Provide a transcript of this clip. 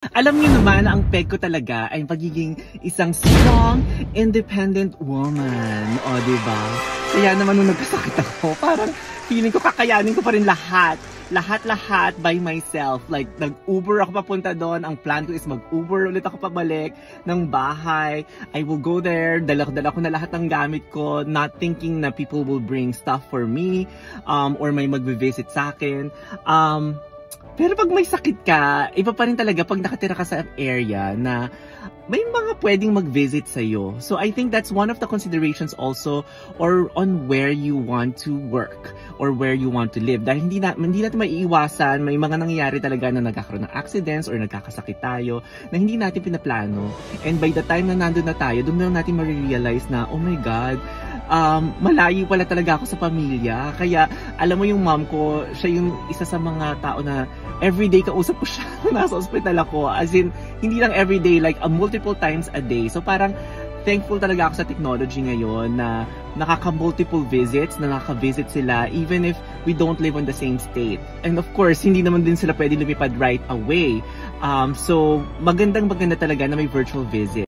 Alam niyo naman na ang peg ko talaga ay pagiging isang strong, independent woman. O, diba? Kaya naman nung nagkasakit ako, parang feeling ko kakayanin ko pa rin lahat. Lahat-lahat by myself. Like, nag-Uber ako papunta doon. Ang plan ko is mag-Uber ulit ako pabalik ng bahay. I will go there. Dala ko na lahat ng gamit ko. Not thinking na people will bring stuff for me. Or may mag-visit sa akin. Pero pag may sakit ka, iba pa rin talaga pag nakatira ka sa area na may mga pwedeng mag-visit sa'yo. So I think that's one of the considerations also or on where you want to work or where you want to live. Dahil hindi natin maiiwasan, may mga nangyayari talaga na nagkakaroon ng accidents or nagkakasakit tayo na hindi natin pinaplano. And by the time na nandun na tayo, doon na natin ma-realize na, oh my God, malayo pala talaga ako sa pamilya. Kaya, alam mo yung mom ko, siya yung isa sa mga tao na everyday kausap ko siya. Nasa ospital ako. As in, hindi lang everyday, like multiple times a day. So parang, thankful talaga ako sa technology ngayon na nakaka-multiple visits, na nakaka-visit sila even if we don't live on the same state. And of course, hindi naman din sila pwede lumipad right away. So, maganda talaga na may virtual visit.